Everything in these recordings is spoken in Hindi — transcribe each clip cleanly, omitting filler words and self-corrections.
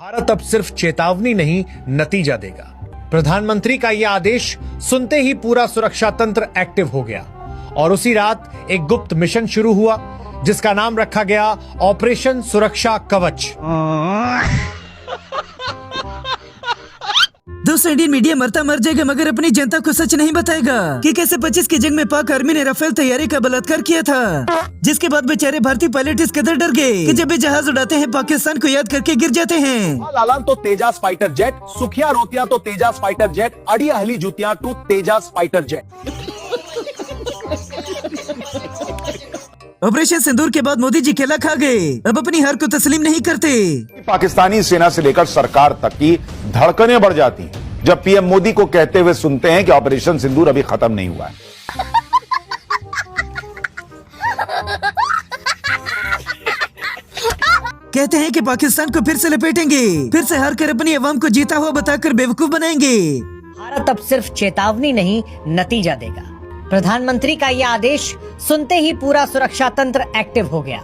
भारत अब सिर्फ चेतावनी नहीं, नतीजा देगा। प्रधानमंत्री का यह आदेश सुनते ही पूरा सुरक्षा तंत्र एक्टिव हो गया और उसी रात एक गुप्त मिशन शुरू हुआ जिसका नाम रखा गया ऑपरेशन सुरक्षा कवच। दोस्तों, इंडियन मीडिया मरता मर जाएगा मगर अपनी जनता को सच नहीं बताएगा कि कैसे 25 की जंग में पाक आर्मी ने राफेल तैयारी का बलात्कार किया था, जिसके बाद बेचारे भारतीय पायलट इस कदर डर गए कि जब भी जहाज उड़ाते हैं पाकिस्तान को याद करके गिर जाते हैं। लालान तो तेजास फाइटर जेट, सुखिया रोटियां तो तेजास फाइटर जेट, अड़िया हली जूतियां तो तेजास फाइटर जेट। ऑपरेशन सिंदूर के बाद मोदी जी केला खा गए, अब अपनी हार को तस्लीम नहीं करते। पाकिस्तानी सेना से लेकर सरकार तक की धड़कनें बढ़ जाती हैं जब पीएम मोदी को कहते हुए सुनते हैं कि ऑपरेशन सिंदूर अभी खत्म नहीं हुआ है। कहते हैं कि पाकिस्तान को फिर से लपेटेंगे, फिर से हार कर अपनी अवाम को जीता हुआ बताकर बेवकूफ बनाएंगे। भारत अब सिर्फ चेतावनी नहीं, नतीजा देगा। प्रधानमंत्री का यह आदेश सुनते ही पूरा सुरक्षा तंत्र एक्टिव हो गया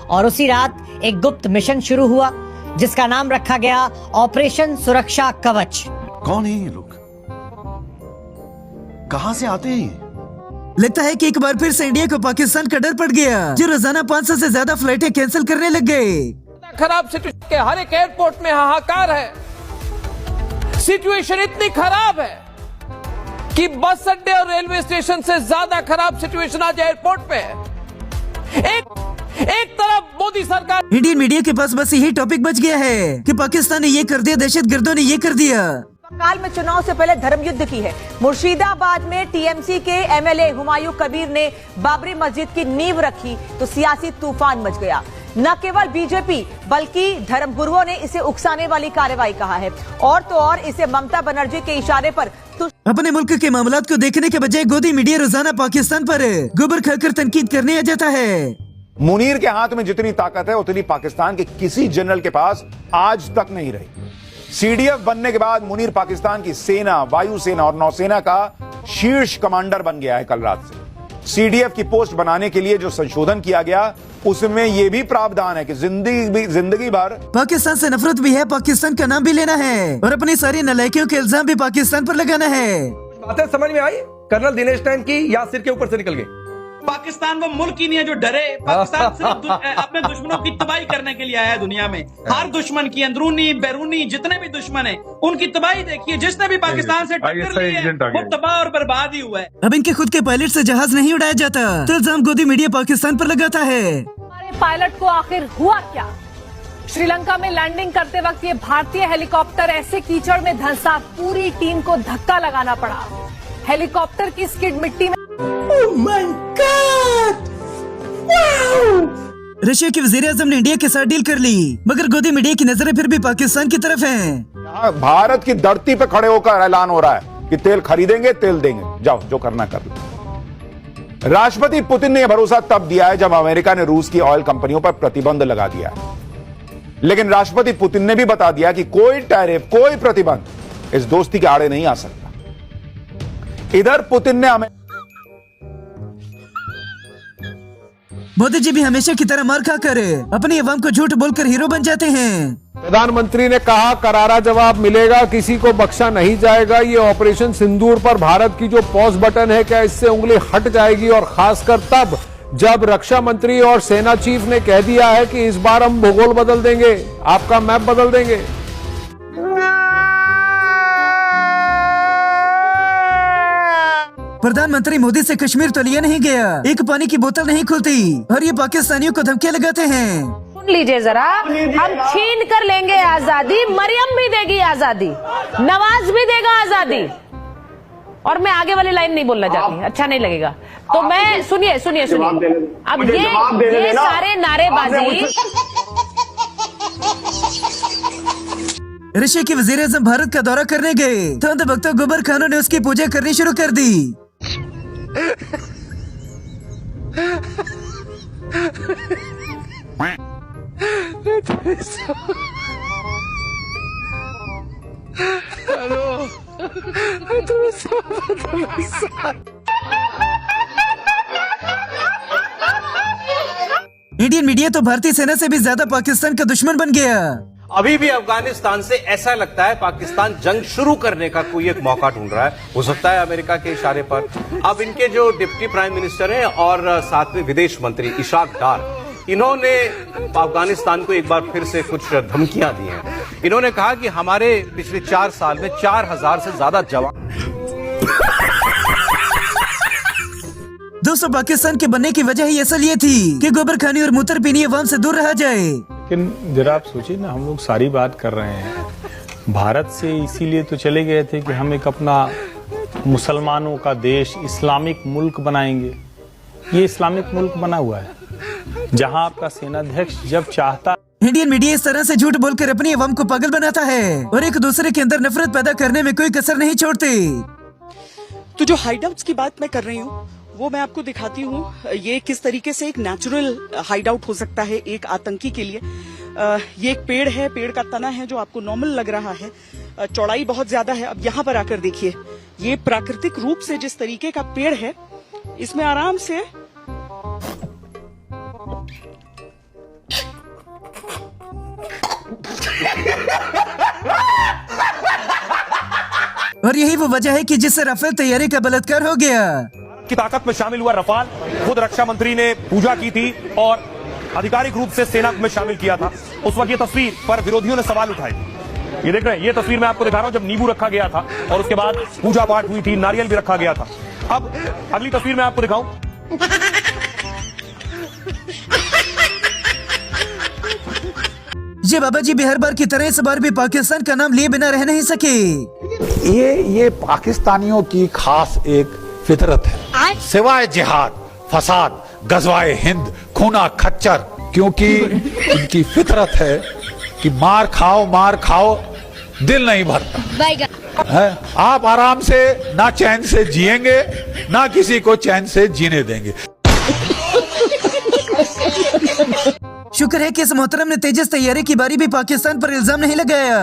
और उसी रात एक गुप्त मिशन शुरू हुआ जिसका नाम रखा गया ऑपरेशन सुरक्षा कवच। कौन है ये लोग? कहां से आते हैं? लगता है कि एक बार फिर से इंडिया को पाकिस्तान का डर पड़ गया, जो रोजाना 500 से ज्यादा फ्लाइटें कैंसिल करने लग गए। खराब सिचुएशन के हर एक एयरपोर्ट में हाहाकार है। सिचुएशन इतनी खराब है कि बस अड्डे और रेलवे स्टेशन से ज्यादा खराब सिचुएशन आज एयरपोर्ट पे है। एक तरफ मोदी सरकार, इंडियन मीडिया के पास बस यही टॉपिक बच गया है कि पाकिस्तान ने ये कर दिया, दहशतगर्दों ने ये कर दिया। बंगाल में चुनाव से पहले धर्म युद्ध की है। मुर्शिदाबाद में टीएमसी के एमएलए हुमायूं कबीर ने बाबरी मस्जिद की नींव रखी तो सियासी तूफान मच गया। न केवल बीजेपी बल्कि धर्मगुरुओं ने इसे उकसाने वाली कार्रवाई कहा है और तो और इसे ममता बनर्जी के इशारे पर अपने मुल्क के मामलात को देखने के बजाय गोदी मीडिया रोजाना पाकिस्तान पर गोबर खाकर तनकीद करने आ जाता है। मुनीर के हाथ में जितनी ताकत है उतनी पाकिस्तान के किसी जनरल के पास आज तक नहीं रही। सीडीएफ बनने के बाद मुनीर पाकिस्तान की सेना, वायुसेना और नौसेना का शीर्ष कमांडर बन गया है कल रात से। सीडीएफ की पोस्ट बनाने के लिए जो संशोधन किया गया उसमें यह भी प्रावधान है कि जिंदगी भर पाकिस्तान से नफरत भी है, पाकिस्तान का नाम भी लेना है और अपनी सारी नालायकियों के इल्जाम भी पाकिस्तान पर लगाना है। बातें समझ में आई? कर्नल दिनेश टैन की या सिर के ऊपर से निकल गई? पाकिस्तान वो मुल्क ही नहीं है जो डरे। पाकिस्तान सिर्फ अपने दुश्मनों की तबाही करने के लिए आया है दुनिया में। हर दुश्मन की, अंदरूनी बैरूनी जितने भी दुश्मन है उनकी तबाही देखिए। जिसने भी पाकिस्तान से टक्कर ली है वो तबाह और बर्बाद ही हुआ है। अब इनके खुद के पायलट से जहाज नहीं उड़ाया जाता तो इल्जाम गोदी मीडिया पाकिस्तान पर लगाता है। हमारे पायलट को आखिर हुआ क्या? श्रीलंका में लैंडिंग करते वक्त ये भारतीय हेलीकॉप्टर ऐसे कीचड़ में धंसा, पूरी टीम को धक्का लगाना पड़ा। हेलीकॉप्टर की स्किड मिट्टी में। Oh my God! Wow! Russia के वज़ीर-ए-आज़म ने इंडिया के साथ डील कर ली मगर गोदी मीडिया की नजरें फिर भी पाकिस्तान की तरफ हैं। भारत की धरती पे खड़े होकर ऐलान हो रहा है कि तेल खरीदेंगे, तेल देंगे, जाओ जो करना कर लो। राष्ट्रपति पुतिन ने यह भरोसा तब दिया है जब अमेरिका ने रूस की ऑयल कंपनियों पर प्रतिबंध लगा दिया है, लेकिन राष्ट्रपति पुतिन ने भी बता दिया कि कोई टैरिफ, कोई प्रतिबंध इस दोस्ती के आड़े नहीं आ सकता। इधर पुतिन ने हमें मोदी जी भी हमेशा की तरह मार खाकर अपनी अवाम को झूठ बोलकर हीरो बन जाते हैं। प्रधानमंत्री ने कहा करारा जवाब मिलेगा, किसी को बख्शा नहीं जाएगा। ये ऑपरेशन सिंदूर पर भारत की जो पॉज बटन है, क्या इससे उंगली हट जाएगी? और खासकर तब जब रक्षा मंत्री और सेना चीफ ने कह दिया है कि इस बार हम भूगोल बदल देंगे, आपका मैप बदल देंगे। प्रधानमंत्री मोदी से कश्मीर तो लिया नहीं गया, एक पानी की बोतल नहीं खुलती और ये पाकिस्तानियों को धमकियां लगाते हैं। सुन लीजिए जरा, हम छीन कर लेंगे आजादी, मरियम भी देगी आजादी, नवाज भी देगा आजादी। और मैं आगे वाली लाइन नहीं बोलना चाहती, अच्छा नहीं लगेगा तो मैं सुनिए। अब ये सारे नारेबाजी। रशिया के वज़ीर-ए-आज़म भारत का दौरा करने गए तो अंधभक्तों गोबर खानों ने उसकी पूजा करनी शुरू कर दी। इंडियन मीडिया तो भारतीय सेना से भी ज्यादा पाकिस्तान का दुश्मन बन गया। अभी भी अफगानिस्तान से ऐसा लगता है पाकिस्तान जंग शुरू करने का कोई एक मौका ढूंढ रहा है। हो सकता है अमेरिका के इशारे पर। अब इनके जो डिप्टी प्राइम मिनिस्टर हैं और साथ में विदेश मंत्री इशाक डार, इन्होंने अफगानिस्तान को एक बार फिर से कुछ धमकियां दी हैं। इन्होंने कहा कि हमारे पिछले 4 साल में 4000 से ज्यादा जवान। दोस्तों, पाकिस्तान के बनने की वजह ही असल ये थी कि गोबर खानी और मूत्र पीनी अवाम से दूर रहा जाए। लेकिन जरा आप सोचिए ना, हम लोग सारी बात कर रहे हैं भारत से इसीलिए तो चले गए थे कि हम एक अपना मुसलमानों का देश, इस्लामिक मुल्क बनाएंगे। ये इस्लामिक मुल्क बना हुआ है जहां आपका सेनाध्यक्ष जब चाहता। इंडियन मीडिया इस तरह से झूठ बोलकर अपनी अवाम को पागल बनाता है और एक दूसरे के अंदर नफरत पैदा करने में कोई कसर नहीं छोड़ते। तो जो हाइडआउट्स की बात मैं कर रही हूँ वो मैं आपको दिखाती हूँ। ये किस तरीके से एक नेचुरल हाइडआउट हो सकता है एक आतंकी के लिए। ये एक पेड़ है, पेड़ का तना है जो आपको नॉर्मल लग रहा है, चौड़ाई बहुत ज्यादा है। अब यहाँ पर आकर देखिए, ये प्राकृतिक रूप से जिस तरीके का पेड़ है, इसमें आराम से और यही वो वजह है कि जिससे राफेल तैयारी का बलात्कार हो गया। की ताकत में शामिल हुआ रफाल, खुद रक्षा मंत्री ने पूजा की थी और आधिकारिक रूप से सेना में शामिल किया था। उस वक्त ये तस्वीर पर विरोधियों ने सवाल उठाए। ये देख रहे हैं, ये तस्वीर मैं आपको दिखा रहा हूं जब नींबू रखा गया था और उसके बाद पूजा पाठ हुई थी, नारियल भी रखा गया था। अब अगली तस्वीर मैं आपको दिखाऊं। ये बाबा जी भी हर बार की तरह इस बार भी पाकिस्तान का नाम लिए बिना रह नहीं सके। ये पाकिस्तानियों की खास एक फितरत है, सिवाय जिहाद, फसाद, गजवाए हिंद, खूना खच्चर, क्योंकि इनकी फितरत है कि मार खाओ दिल नहीं भरता है। आप आराम से ना चैन से जिएंगे ना किसी को चैन से जीने देंगे। शुक्र है कि इस मोहतरम ने तेजस तैयारी की बारी भी पाकिस्तान पर इल्जाम नहीं लगाया।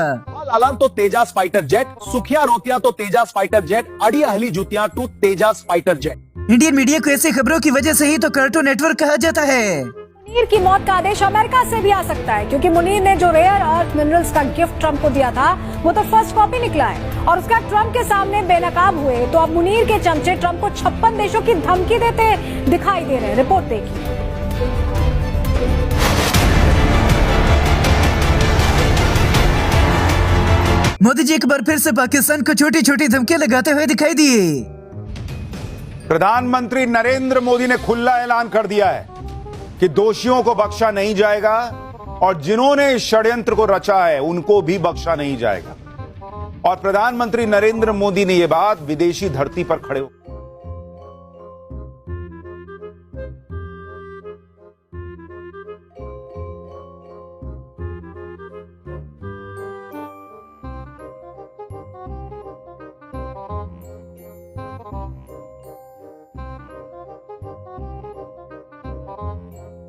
आलम तो तेजास फाइटर जेट, सुखिया रोतियां तो तेजास फाइटर जेट, अड़ी अहली जुतियां तो Tejas fighter jet. Indian media को ऐसी खबरों की वजह से ही तो कार्टून नेटवर्क कहा जाता है। मुनीर की मौत का आदेश अमेरिका से भी आ सकता है, क्योंकि मुनीर ने जो रेयर अर्थ मिनरल्स का गिफ्ट ट्रंप को दिया था वो तो फर्स्ट कॉपी निकला है और उसका ट्रंप के सामने बेनकाब हुए। तो अब मुनीर के चमचे ट्रंप को 56 देशों की धमकी देते दिखाई दे रहे हैं। रिपोर्ट देखिए। मोदी जी एक बार फिर से पाकिस्तान को छोटी छोटी धमकियां लगाते हुए दिखाई दिए। प्रधानमंत्री नरेंद्र मोदी ने खुला ऐलान कर दिया है कि दोषियों को बख्शा नहीं जाएगा और जिन्होंने इस षड्यंत्र को रचा है उनको भी बख्शा नहीं जाएगा। और प्रधानमंत्री नरेंद्र मोदी ने यह बात विदेशी धरती पर खड़े